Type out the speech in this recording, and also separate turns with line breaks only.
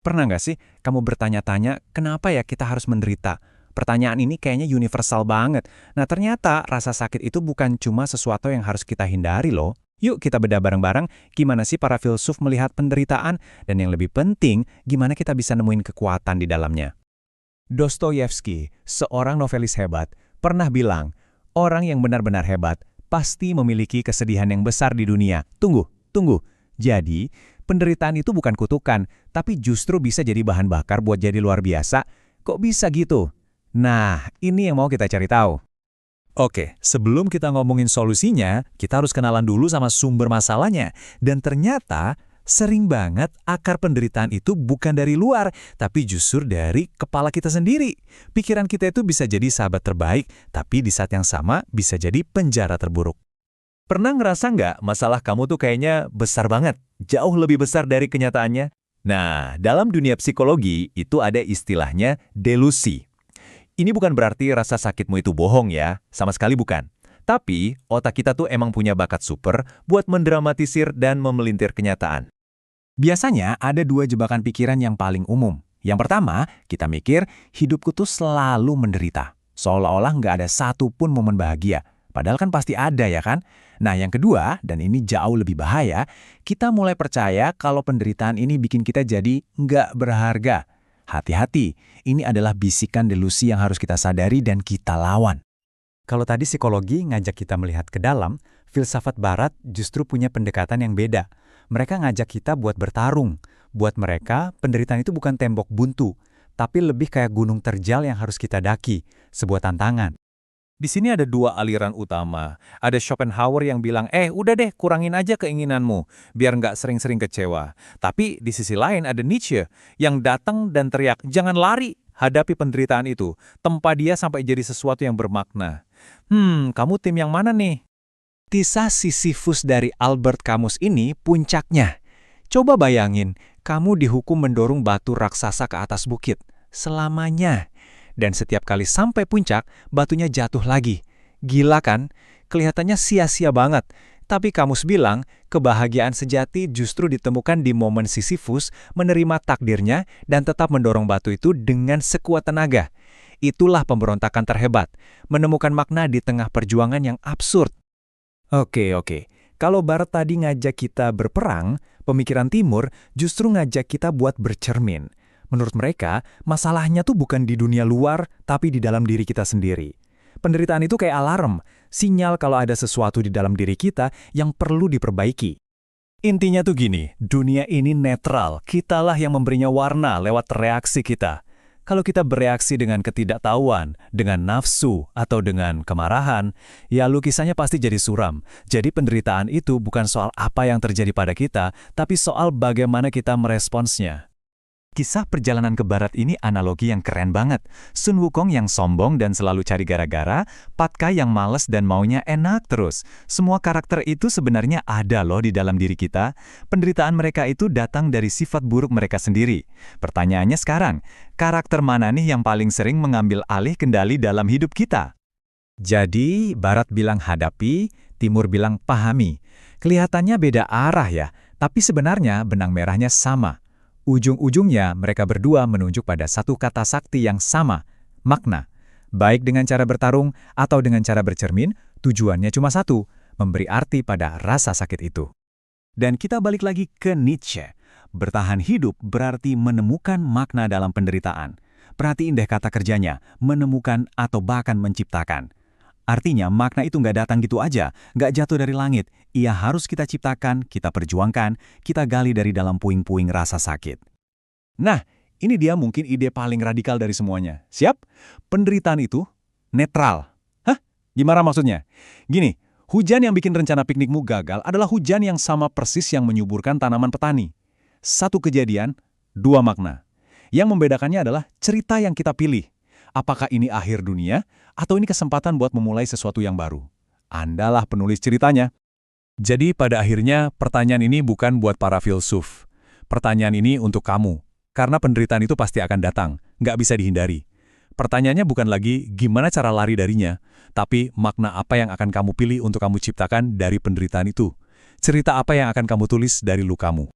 Pernah nggak sih kamu bertanya-tanya, kenapa ya kita harus menderita? Pertanyaan ini kayaknya universal banget. Nah, ternyata rasa sakit itu bukan cuma sesuatu yang harus kita hindari loh. Yuk kita bedah bareng-bareng gimana sih para filsuf melihat penderitaan, dan yang lebih penting, gimana kita bisa nemuin kekuatan di dalamnya. Dostoyevsky, seorang novelis hebat, pernah bilang, orang yang benar-benar hebat pasti memiliki kesedihan yang besar di dunia. Tunggu, tunggu. Jadi, penderitaan itu bukan kutukan, tapi justru bisa jadi bahan bakar buat jadi luar biasa. Kok bisa gitu? Nah, ini yang mau kita cari tahu.
Oke, sebelum kita ngomongin solusinya, kita harus kenalan dulu sama sumber masalahnya. Dan ternyata, sering banget akar penderitaan itu bukan dari luar, tapi justru dari kepala kita sendiri. Pikiran kita itu bisa jadi sahabat terbaik, tapi di saat yang sama bisa jadi penjara terburuk. Pernah ngerasa nggak masalah kamu tuh kayaknya besar banget, jauh lebih besar dari kenyataannya? Nah, dalam dunia psikologi itu ada istilahnya delusi. Ini bukan berarti rasa sakitmu itu bohong ya, sama sekali bukan. Tapi, otak kita tuh emang punya bakat super buat mendramatisir dan memelintir kenyataan.
Biasanya ada dua jebakan pikiran yang paling umum. Yang pertama, kita mikir hidupku tuh selalu menderita. Seolah-olah nggak ada satupun momen bahagia. Padahal kan pasti ada ya kan? Nah yang kedua, dan ini jauh lebih bahaya, kita mulai percaya kalau penderitaan ini bikin kita jadi nggak berharga. Hati-hati, ini adalah bisikan delusi yang harus kita sadari dan kita lawan.
Kalau tadi psikologi ngajak kita melihat ke dalam, filsafat barat justru punya pendekatan yang beda. Mereka ngajak kita buat bertarung. Buat mereka, penderitaan itu bukan tembok buntu, tapi lebih kayak gunung terjal yang harus kita daki, sebuah tantangan. Di sini ada dua aliran utama. Ada Schopenhauer yang bilang, udah deh kurangin aja keinginanmu, biar nggak sering-sering kecewa. Tapi di sisi lain ada Nietzsche yang datang dan teriak, jangan lari, hadapi penderitaan itu. Tempa dia sampai jadi sesuatu yang bermakna. Kamu tim yang mana nih?
Kisah Sisyphus dari Albert Camus ini puncaknya. Coba bayangin, kamu dihukum mendorong batu raksasa ke atas bukit. Selamanya. Dan setiap kali sampai puncak, batunya jatuh lagi. Gila kan? Kelihatannya sia-sia banget. Tapi Camus bilang, kebahagiaan sejati justru ditemukan di momen Sisyphus menerima takdirnya dan tetap mendorong batu itu dengan sekuat tenaga. Itulah pemberontakan terhebat, menemukan makna di tengah perjuangan yang absurd. Oke. Kalau Barat tadi ngajak kita berperang, pemikiran Timur justru ngajak kita buat bercermin. Menurut mereka, masalahnya tuh bukan di dunia luar, tapi di dalam diri kita sendiri. Penderitaan itu kayak alarm, sinyal kalau ada sesuatu di dalam diri kita yang perlu diperbaiki. Intinya tuh gini, dunia ini netral, kitalah yang memberinya warna lewat reaksi kita. Kalau kita bereaksi dengan ketidaktahuan, dengan nafsu, atau dengan kemarahan, ya lukisannya pasti jadi suram. Jadi penderitaan itu bukan soal apa yang terjadi pada kita, tapi soal bagaimana kita meresponsnya. Kisah perjalanan ke barat ini analogi yang keren banget. Sun Wukong yang sombong dan selalu cari gara-gara, Pat Kai yang malas dan maunya enak terus. Semua karakter itu sebenarnya ada loh di dalam diri kita. Penderitaan mereka itu datang dari sifat buruk mereka sendiri. Pertanyaannya sekarang, karakter mana nih yang paling sering mengambil alih kendali dalam hidup kita? Jadi, Barat bilang hadapi, Timur bilang pahami. Kelihatannya beda arah ya, tapi sebenarnya benang merahnya sama. Ujung-ujungnya mereka berdua menunjuk pada satu kata sakti yang sama, makna. Baik dengan cara bertarung atau dengan cara bercermin, tujuannya cuma satu, memberi arti pada rasa sakit itu. Dan kita balik lagi ke Nietzsche. Bertahan hidup berarti menemukan makna dalam penderitaan. Perhatiin deh kata kerjanya, menemukan atau bahkan menciptakan. Artinya makna itu nggak datang gitu aja, nggak jatuh dari langit. Ia harus kita ciptakan, kita perjuangkan, kita gali dari dalam puing-puing rasa sakit. Nah, ini dia mungkin ide paling radikal dari semuanya. Siap? Penderitaan itu netral. Hah? Gimana maksudnya? Gini, hujan yang bikin rencana piknikmu gagal adalah hujan yang sama persis yang menyuburkan tanaman petani. Satu kejadian, dua makna. Yang membedakannya adalah cerita yang kita pilih. Apakah ini akhir dunia, atau ini kesempatan buat memulai sesuatu yang baru? Andalah penulis ceritanya. Jadi pada akhirnya, pertanyaan ini bukan buat para filsuf. Pertanyaan ini untuk kamu. Karena penderitaan itu pasti akan datang, nggak bisa dihindari. Pertanyaannya bukan lagi gimana cara lari darinya, tapi makna apa yang akan kamu pilih untuk kamu ciptakan dari penderitaan itu. Cerita apa yang akan kamu tulis dari lukamu.